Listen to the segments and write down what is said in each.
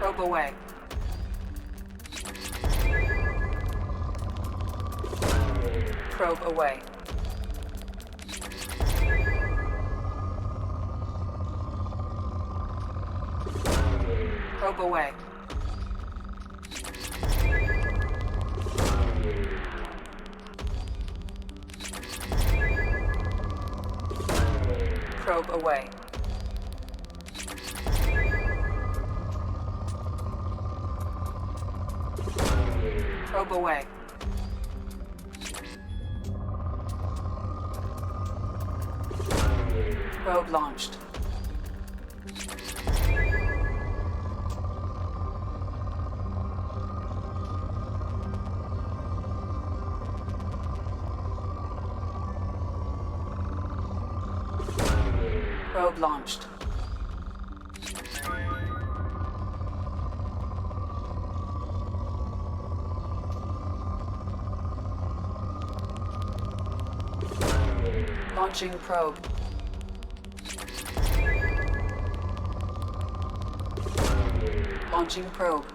Probe away. Probe away. Probe away. Probe away. Probe away. Probe launched. Probe launched. Launching probe. Launching probe.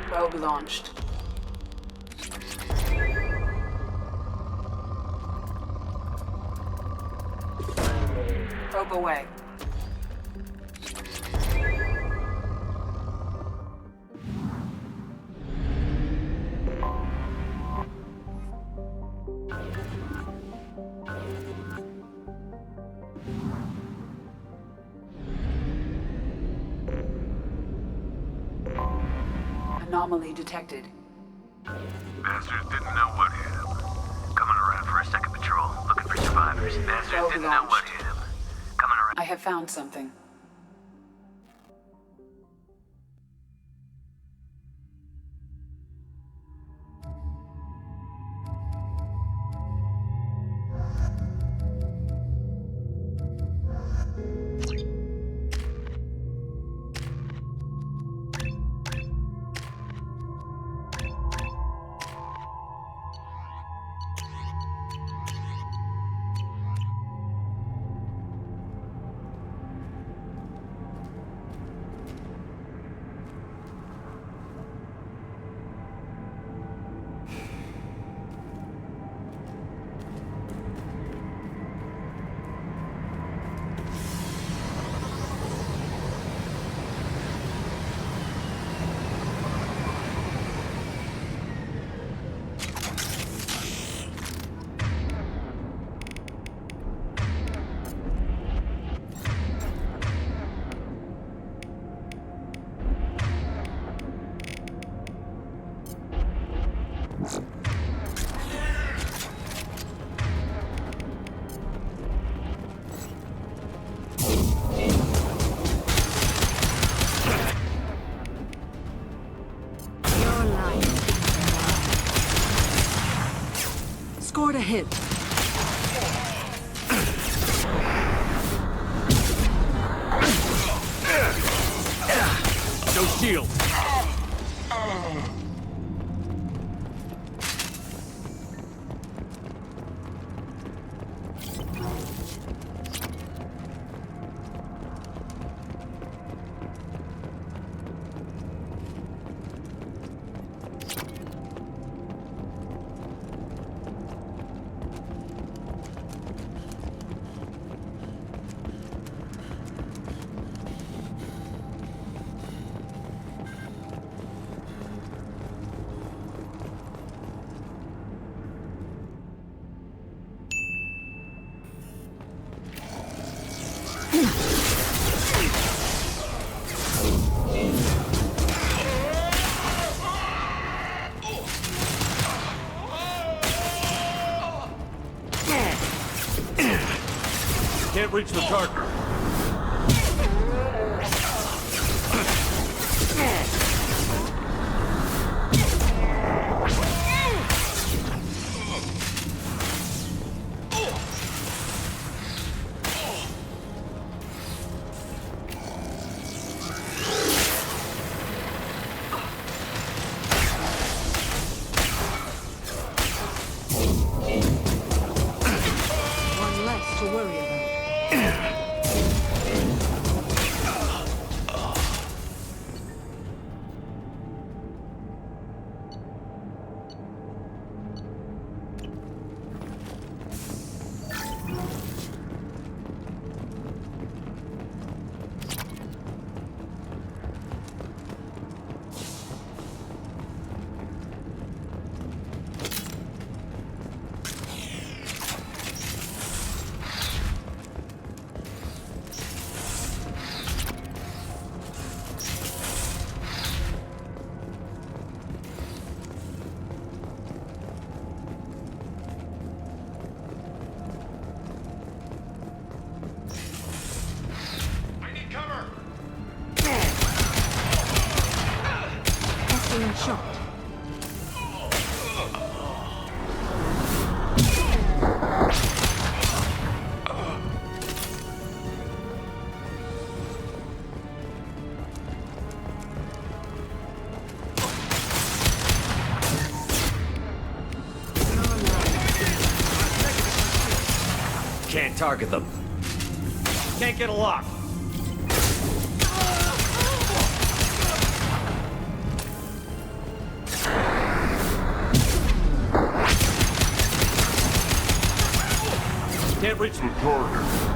Probe launched. Probe away. Anomaly detected. Bastards didn't know what hit him. Coming around for a second patrol, looking for survivors. Bastards didn't know what hit him. Coming around. I have found something. Scored a hit. No shield. Can't reach the target. One less to worry about. shot. Can't target them. Can't get a lock. Can't reach the target.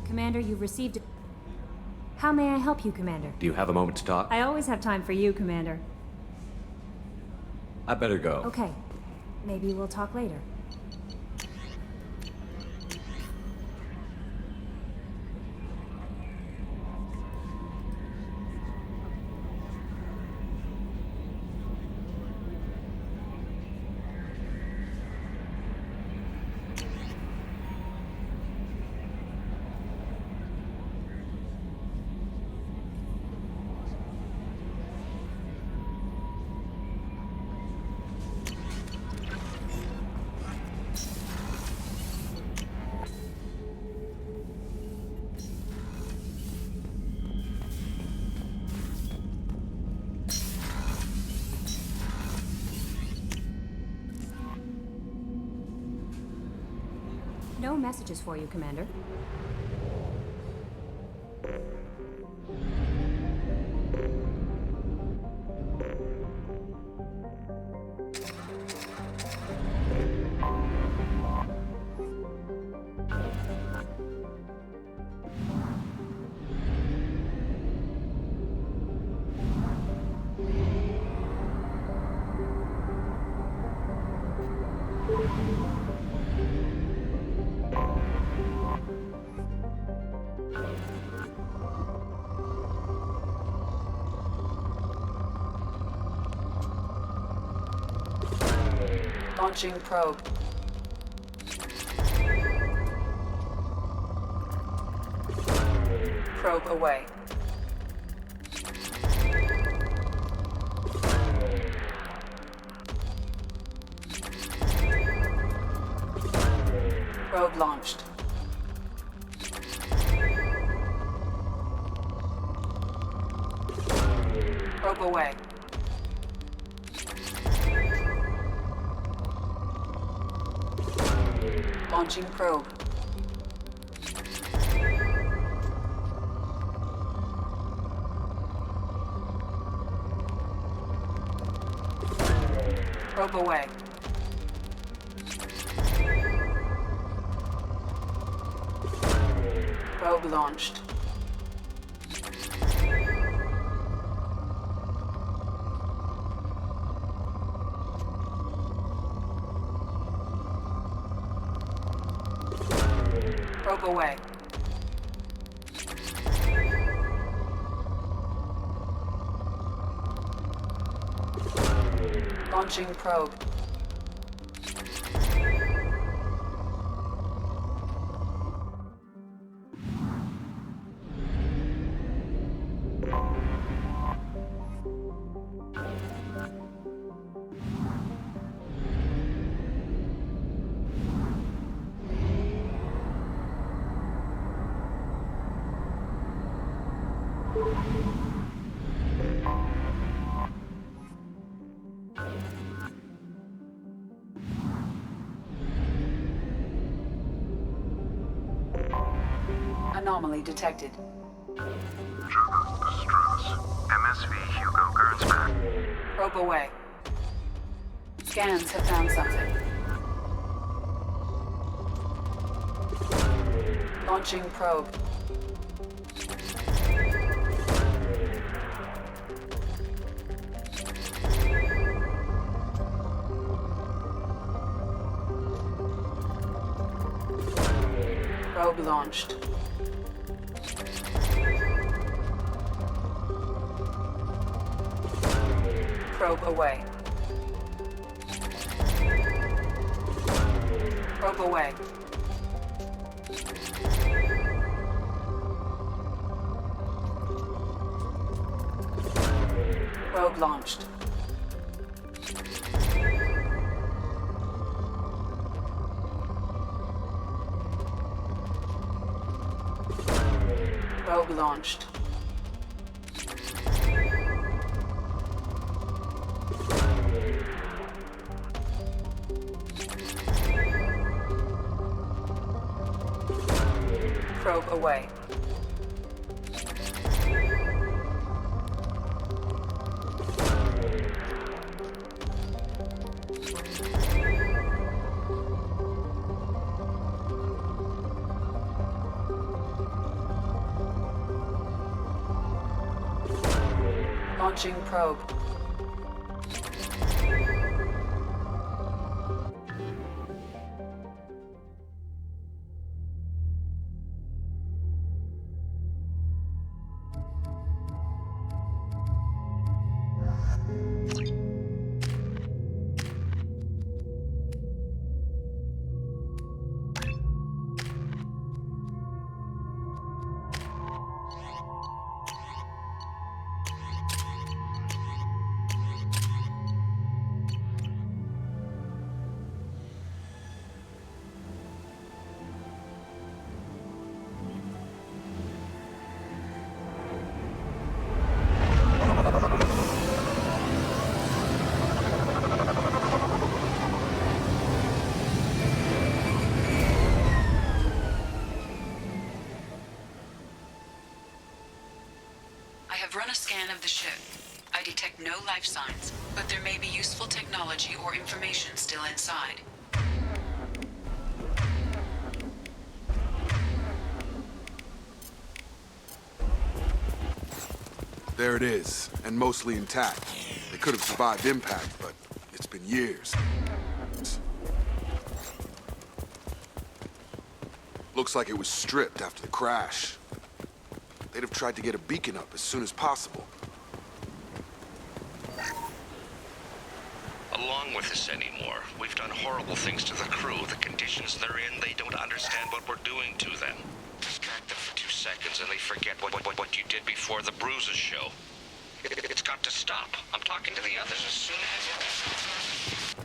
Commander, you've received... How may I help you, Commander? Do you have a moment to talk? I always have time for you, Commander. I better go. Okay. Maybe we'll talk later. No messages for you, Commander. Launching probe. Probe away. Probe launched. Probe away. Launching probe. Probe away. Probe launched. Probe away. Launching probe. anomaly detected. Trigger, this is Travis. MSV Hugo Gernsback. Probe away. Scans have found something. Launching probe. Probe launched. Probe away. Probe away. Probe launched. Probe launched. Probe away. Launching probe. I have run a scan of the ship. I detect no life signs, but there may be useful technology or information still inside. There it is, and mostly intact. They could have survived impact, but it's been years. Looks like it was stripped after the crash. They'd have tried to get a beacon up as soon as possible. Along with this anymore. We've done horrible things to the crew. The conditions they're in, they don't understand what we're doing to them. Distract them for 2 seconds and they forget what you did before the bruises show. It's got to stop. I'm talking to the others as soon as...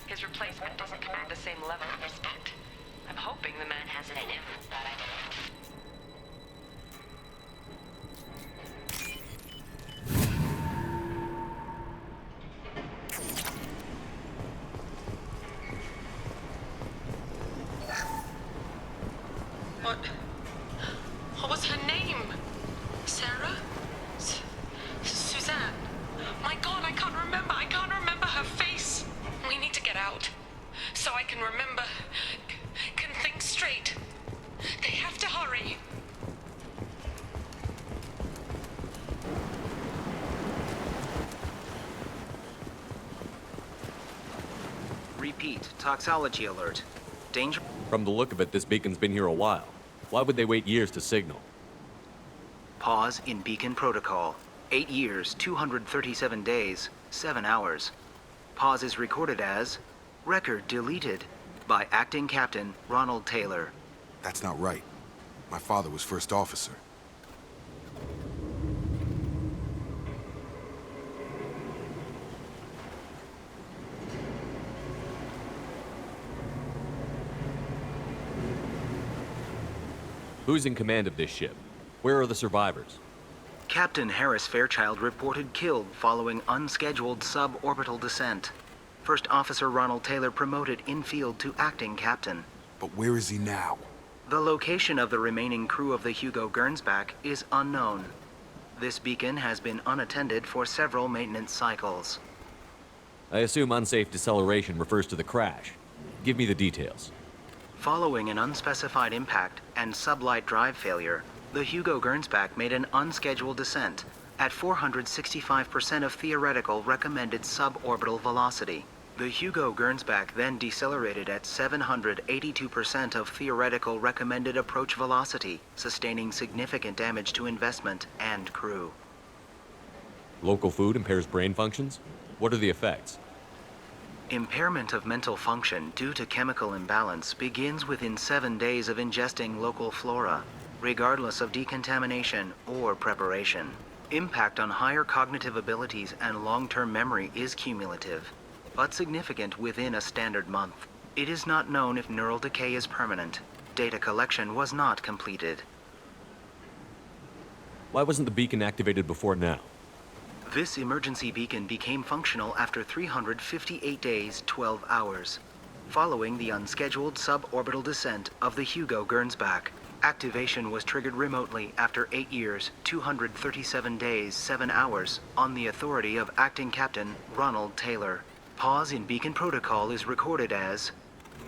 His replacement doesn't command the same level of respect. I'm hoping the man has it in him. What was her name? Sarah? Suzanne? My God, I can't remember. I can't remember her face. We need to get out. So I can remember. Can think straight. They have to hurry. Repeat, toxology alert. Danger. From the look of it, this beacon's been here a while. Why would they wait years to signal? Pause in beacon protocol. 8 years, 237 days, 7 hours. Pause is recorded as record deleted by Acting Captain Ronald Taylor. That's not right. My father was first officer. Who's in command of this ship? Where are the survivors? Captain Harris Fairchild reported killed following unscheduled suborbital descent. First Officer Ronald Taylor promoted in-field to acting captain. But where is he now? The location of the remaining crew of the Hugo Gernsback is unknown. This beacon has been unattended for several maintenance cycles. I assume unsafe deceleration refers to the crash. Give me the details. Following an unspecified impact and sublight drive failure, the Hugo Gernsback made an unscheduled descent at 465% of theoretical recommended suborbital velocity. The Hugo Gernsback then decelerated at 782% of theoretical recommended approach velocity, sustaining significant damage to investment and crew. Local food impairs brain functions? What are the effects? Impairment of mental function due to chemical imbalance begins within 7 days of ingesting local flora, regardless of decontamination or preparation. Impact on higher cognitive abilities and long-term memory is cumulative, but significant within a standard month. It is not known if neural decay is permanent. Data collection was not completed. Why wasn't the beacon activated before now? This emergency beacon became functional after 358 days, 12 hours, following the unscheduled suborbital descent of the Hugo Gernsback. Activation was triggered remotely after 8 years, 237 days, 7 hours, on the authority of Acting Captain Ronald Taylor. Pause in beacon protocol is recorded as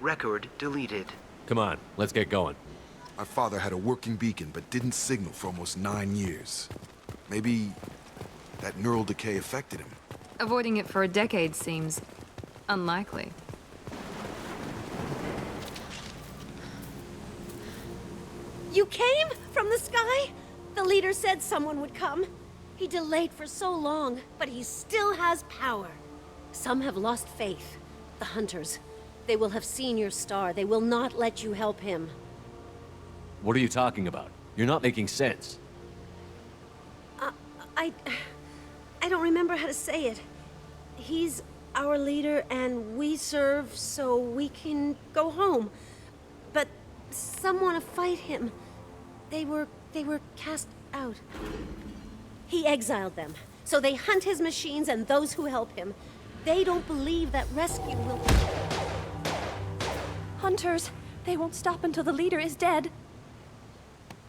record deleted. Come on, let's get going. My father had a working beacon, but didn't signal for almost 9 years. Maybe that neural decay affected him. Avoiding it for a decade seems unlikely. You came from the sky? The leader said someone would come. He delayed for so long, but he still has power. Some have lost faith. The hunters. They will have seen your star. They will not let you help him. What are you talking about? You're not making sense. I don't remember how to say it. He's our leader and we serve so we can go home. But some want to fight him. They were cast out. He exiled them, so they hunt his machines and those who help him. They don't believe that rescue will... Hunters, they won't stop until the leader is dead.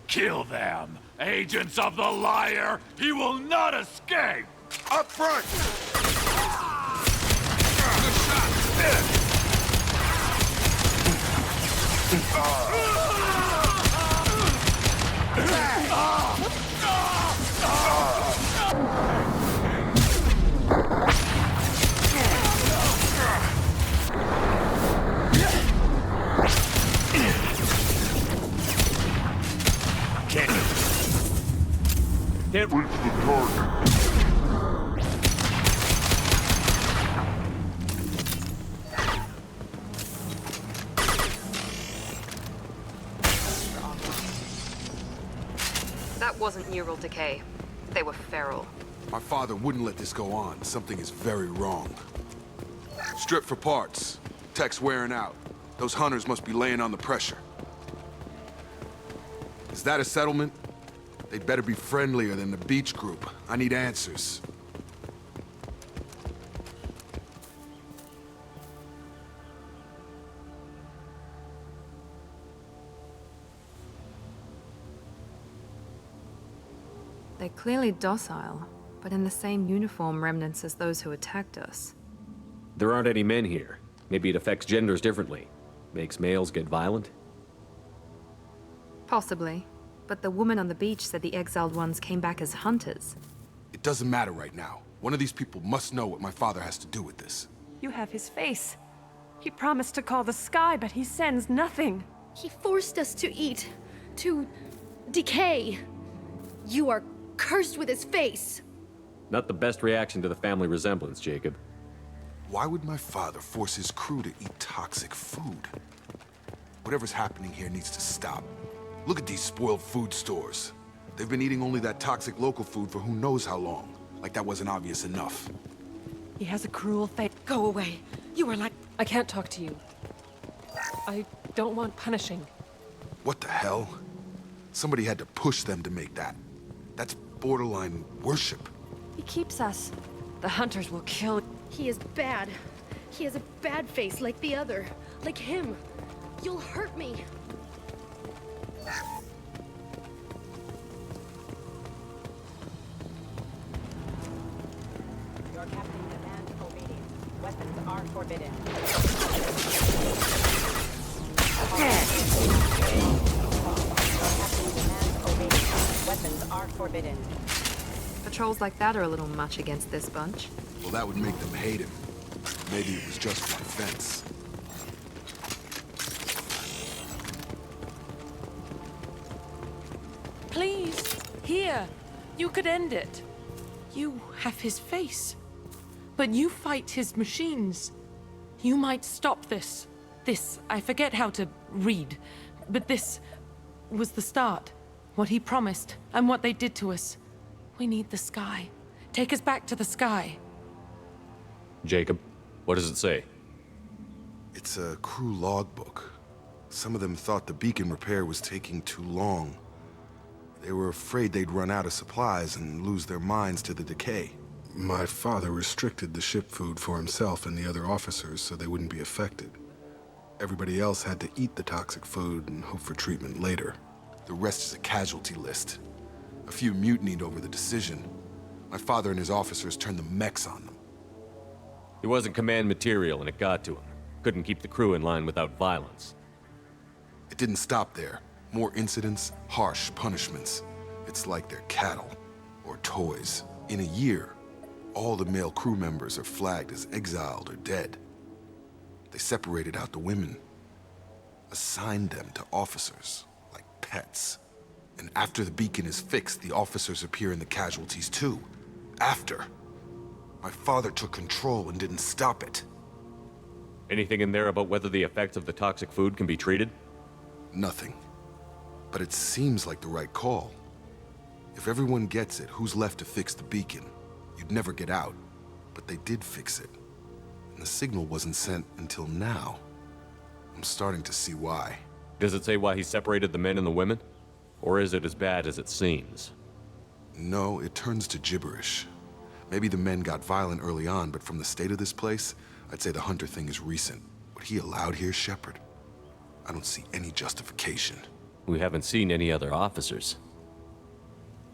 Kill them! Agents of the liar! He will not escape! Up front! Can't reach the target. That wasn't neural decay. They were feral. My father wouldn't let this go on. Something is very wrong. Strip for parts. Tech's wearing out. Those hunters must be laying on the pressure. Is that a settlement? They'd better be friendlier than the beach group. I need answers. They're clearly docile, but in the same uniform remnants as those who attacked us. There aren't any men here. Maybe it affects genders differently. Makes males get violent? Possibly. But the woman on the beach said the exiled ones came back as hunters. It doesn't matter right now. One of these people must know what my father has to do with this. You have his face. He promised to call the sky, but he sends nothing. He forced us to eat, to decay. You are cursed with his face. Not the best reaction to the family resemblance, Jacob. Why would my father force his crew to eat toxic food? Whatever's happening here needs to stop. Look at these spoiled food stores. They've been eating only that toxic local food for who knows how long. Like that wasn't obvious enough. He has a cruel fate. Go away. You are like... I can't talk to you. I don't want punishing. What the hell? Somebody had to push them to make that. That's borderline worship. He keeps us. The hunters will kill. He is bad. He has a bad face like the other. Like him. You'll hurt me. Your captain demands obedience. Weapons are forbidden. Weapons are forbidden. Patrols like that are a little much against this bunch. Well, that would make them hate him. Maybe it was just for defense. Please, here. You could end it. You have his face. But you fight his machines. You might stop this. This, I forget how to read. But this was the start. What he promised, and what they did to us. We need the sky. Take us back to the sky. Jacob, what does it say? It's a crew logbook. Some of them thought the beacon repair was taking too long. They were afraid they'd run out of supplies and lose their minds to the decay. My father restricted the ship food for himself and the other officers so they wouldn't be affected. Everybody else had to eat the toxic food and hope for treatment later. The rest is a casualty list. A few mutinied over the decision. My father and his officers turned the mechs on them. He wasn't command material and it got to him. Couldn't keep the crew in line without violence. It didn't stop there. More incidents, harsh punishments. It's like they're cattle or toys. In a year, all the male crew members are flagged as exiled or dead. They separated out the women, assigned them to officers like pets. And after the beacon is fixed, the officers appear in the casualties too. After. My father took control and didn't stop it. Anything in there about whether the effects of the toxic food can be treated? Nothing. But it seems like the right call. If everyone gets it, who's left to fix the beacon? You'd never get out. But they did fix it. And the signal wasn't sent until now. I'm starting to see why. Does it say why he separated the men and the women? Or is it as bad as it seems? No, it turns to gibberish. Maybe the men got violent early on, but from the state of this place, I'd say the Hunter thing is recent. What he allowed here, Shepard? I don't see any justification. We haven't seen any other officers.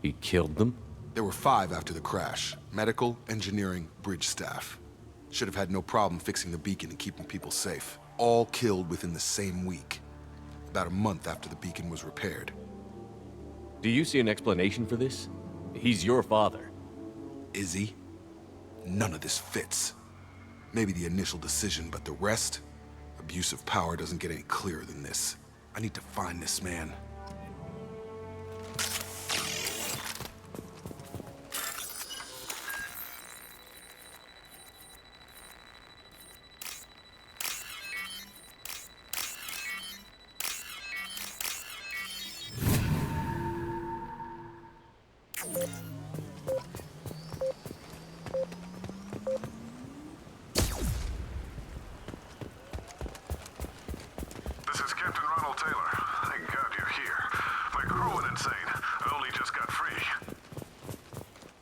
He killed them? There were 5 after the crash. Medical, engineering, bridge staff. Should have had no problem fixing the beacon and keeping people safe. All killed within the same week. About a month after the beacon was repaired. Do you see an explanation for this? He's your father. Is he? None of this fits. Maybe the initial decision, but the rest? Abuse of power doesn't get any clearer than this. I need to find this man.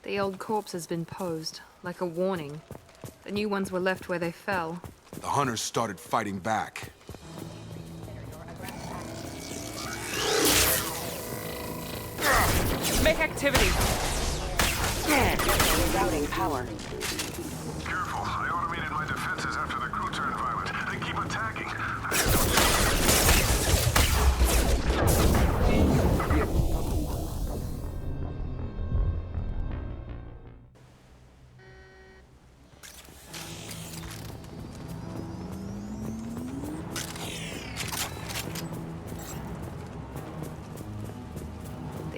The old corpse has been posed, like a warning. The new ones were left where they fell. The hunters started fighting back. Make activity! Routing power. Careful, I automated my defenses after the crew turned violent. They keep attacking.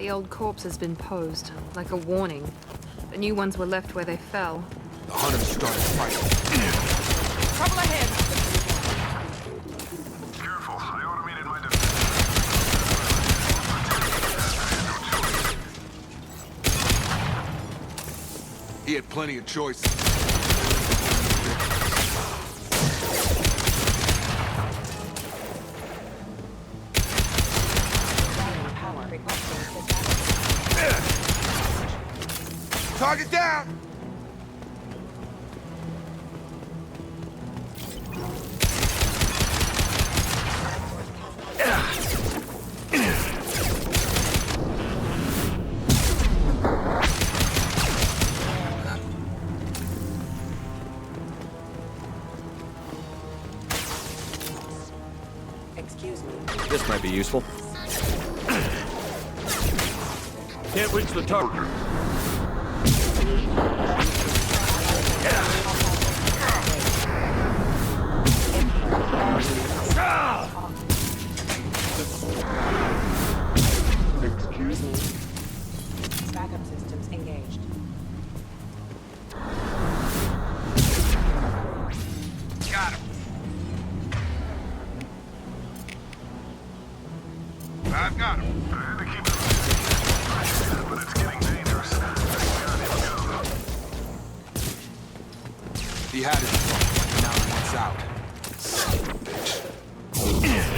The old corpse has been posed, like a warning. The new ones were left where they fell. The hunters started fighting. Trouble ahead! Careful, I automated my defense. He had plenty of choices. Power requesting system. Target down! Excuse me. This might be useful. Can't reach the target. Excuse me. Backup systems engaged. Got him. I've got him. I had to keep it, but it's getting dangerous. He had it. Now he wants out. Son of a bitch. Engaged.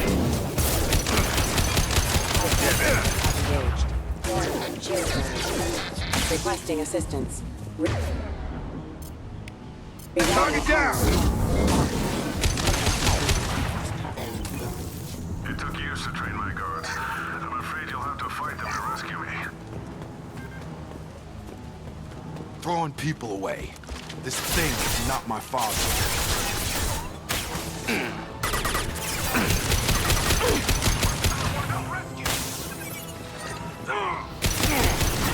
Requesting assistance. Target down! It took years to train my guards. I'm afraid you'll have to fight them to rescue me. Throwing people away. This thing is not my father.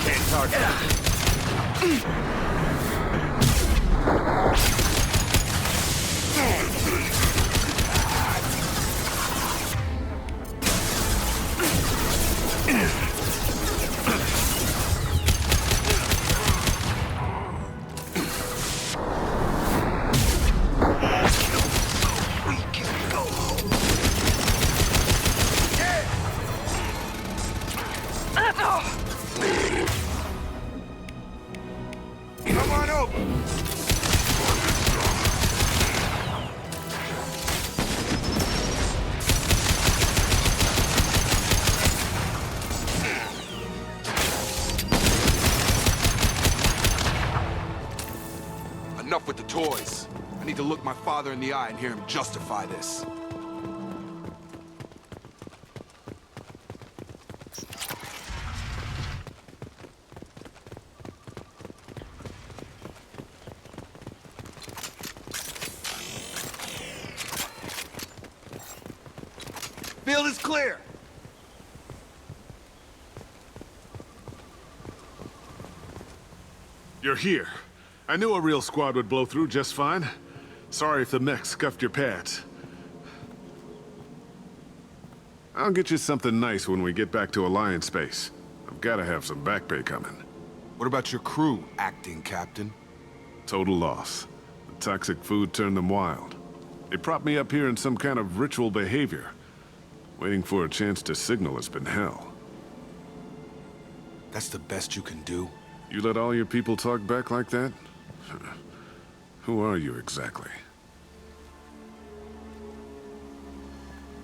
Can't target. Come on over! Enough with the toys. I need to look my father in the eye and hear him justify this. Field is clear. You're here. I knew a real squad would blow through just fine. Sorry if the mech scuffed your pads. I'll get you something nice when we get back to Alliance space. I've got to have some back pay coming. What about your crew, acting captain? Total loss. The toxic food turned them wild. They propped me up here in some kind of ritual behavior. Waiting for a chance to signal has been hell. That's the best you can do? You let all your people talk back like that? Who are you exactly?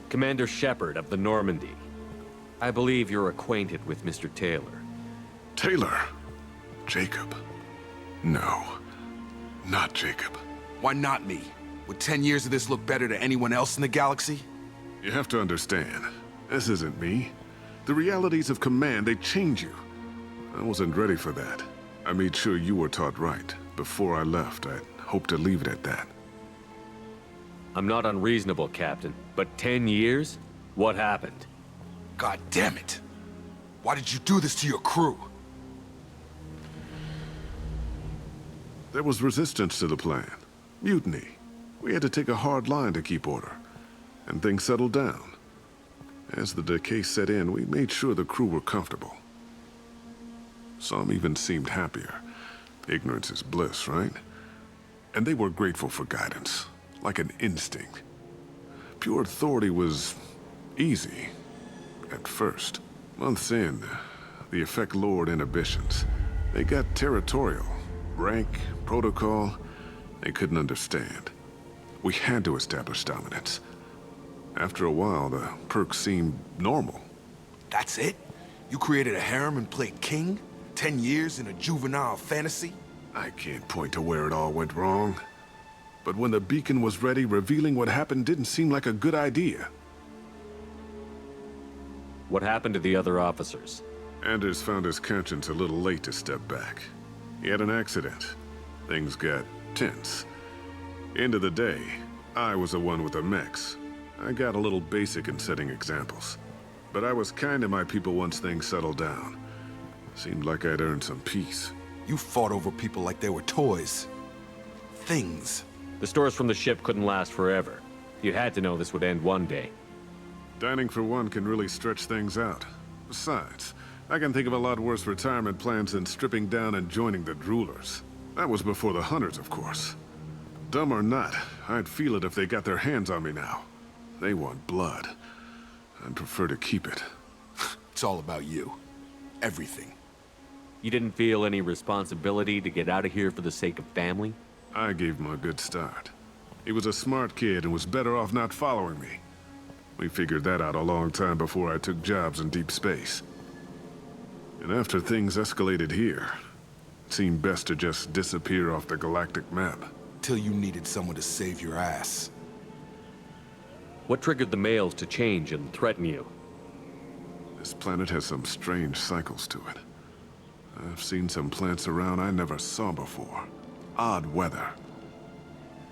Commander Shepard of the Normandy. I believe you're acquainted with Mr. Taylor. Taylor? Jacob? No, not Jacob. Why not me? Would 10 years of this look better to anyone else in the galaxy? You have to understand, this isn't me. The realities of command, they change you. I wasn't ready for that. I made sure you were taught right. Before I left, I hoped to leave it at that. I'm not unreasonable, Captain, but 10 years? What happened? God damn it! Why did you do this to your crew? There was resistance to the plan. Mutiny. We had to take a hard line to keep order. And things settled down. As the decay set in, we made sure the crew were comfortable. Some even seemed happier. Ignorance is bliss, right? And they were grateful for guidance, like an instinct. Pure authority was easy, at first. Months in, the Effect Lord inhibitions. They got territorial. Rank, protocol, they couldn't understand. We had to establish dominance. After a while, the perks seemed normal. That's it? You created a harem and played king? 10 years in a juvenile fantasy? I can't point to where it all went wrong. But when the beacon was ready, revealing what happened didn't seem like a good idea. What happened to the other officers? Anders found his conscience a little late to step back. He had an accident. Things got tense. End of the day, I was the one with the mechs. I got a little basic in setting examples. But I was kind to my people once things settled down. Seemed like I'd earned some peace. You fought over people like they were toys. Things. The stores from the ship couldn't last forever. You had to know this would end one day. Dining for one can really stretch things out. Besides, I can think of a lot worse retirement plans than stripping down and joining the droolers. That was before the hunters, of course. Dumb or not, I'd feel it if they got their hands on me now. They want blood. I'd prefer to keep it. It's all about you. Everything. You didn't feel any responsibility to get out of here for the sake of family? I gave him a good start. He was a smart kid and was better off not following me. We figured that out a long time before I took jobs in deep space. And after things escalated here, it seemed best to just disappear off the galactic map. Till you needed someone to save your ass. What triggered the males to change and threaten you? This planet has some strange cycles to it. I've seen some plants around I never saw before. Odd weather.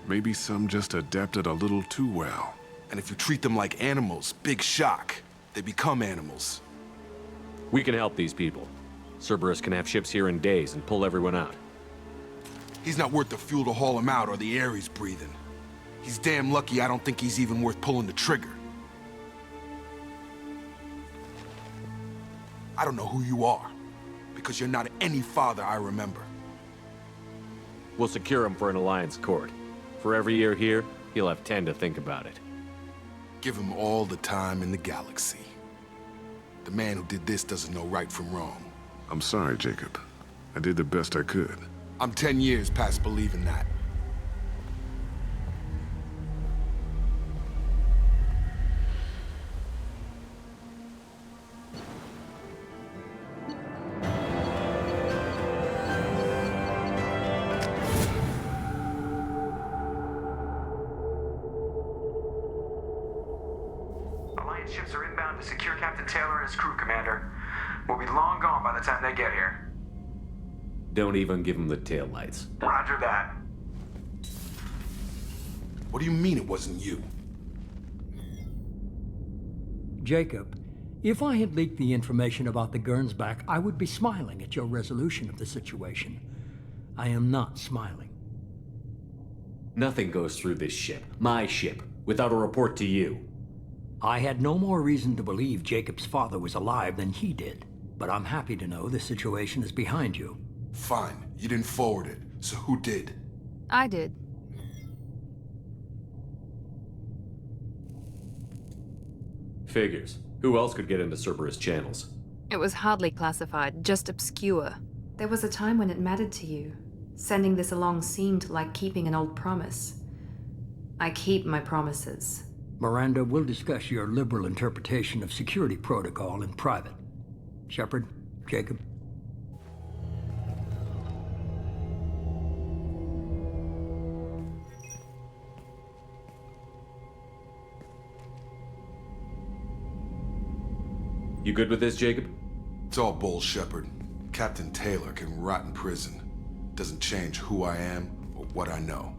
Maybe some just adapted a little too well. And if you treat them like animals, big shock. They become animals. We can help these people. Cerberus can have ships here in days and pull everyone out. He's not worth the fuel to haul him out or the air he's breathing. He's damn lucky I don't think he's even worth pulling the trigger. I don't know who you are, because you're not any father I remember. We'll secure him for an Alliance court. For every year here, he'll have 10 to think about it. Give him all the time in the galaxy. The man who did this doesn't know right from wrong. I'm sorry, Jacob. I did the best I could. I'm 10 years past believing that. Alliance ships are inbound to secure Captain Taylor and his crew, Commander. We'll be long gone by the time they get here. Don't even give him the taillights. Roger that. What do you mean it wasn't you? Jacob, if I had leaked the information about the Gernsback, I would be smiling at your resolution of the situation. I am not smiling. Nothing goes through this ship, my ship, without a report to you. I had no more reason to believe Jacob's father was alive than he did, but I'm happy to know the situation is behind you. Fine, you didn't forward it, so who did? I did. Figures. Who else could get into Cerberus channels? It was hardly classified, just obscure. There was a time when it mattered to you. Sending this along seemed like keeping an old promise. I keep my promises. Miranda, we'll discuss your liberal interpretation of security protocol in private. Shepard, Jacob. You good with this, Jacob? It's all bull, Shepard. Captain Taylor can rot in prison. Doesn't change who I am or what I know.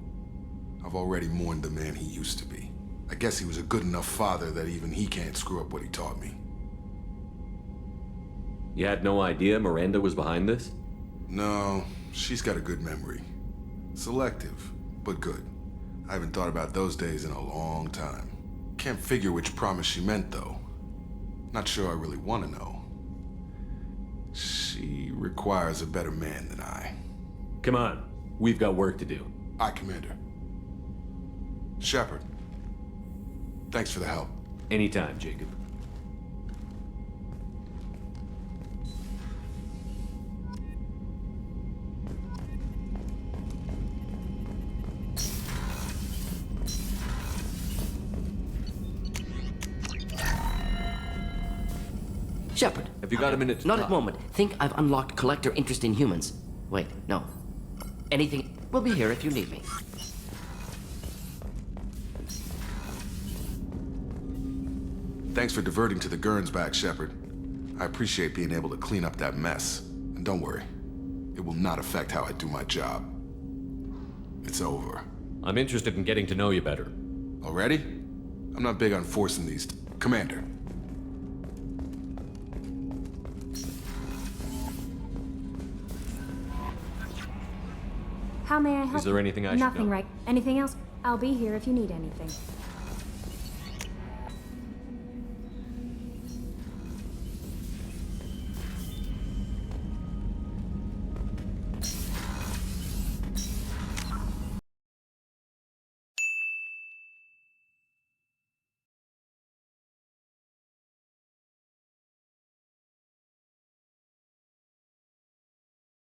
I've already mourned the man he used to be. I guess he was a good enough father that even he can't screw up what he taught me. You had no idea Miranda was behind this? No, she's got a good memory. Selective, but good. I haven't thought about those days in a long time. Can't figure which promise she meant, though. Not sure I really want to know. She requires a better man than I. Come on, we've got work to do. Aye, Commander. Shepard, thanks for the help. Anytime, Jacob. Shepard. Have you got a minute to Not talk? at the moment. Think I've unlocked collector interest in humans. Wait, no. Anything. We'll be here if you need me. Thanks for diverting to the Gurns back, Shepard. I appreciate being able to clean up that mess. And don't worry, it will not affect how I do my job. It's over. I'm interested in getting to know you better. Already? I'm not big on forcing these. Commander. How may I help? Is there anything I should know? Nothing, right? Anything else? I'll be here if you need anything.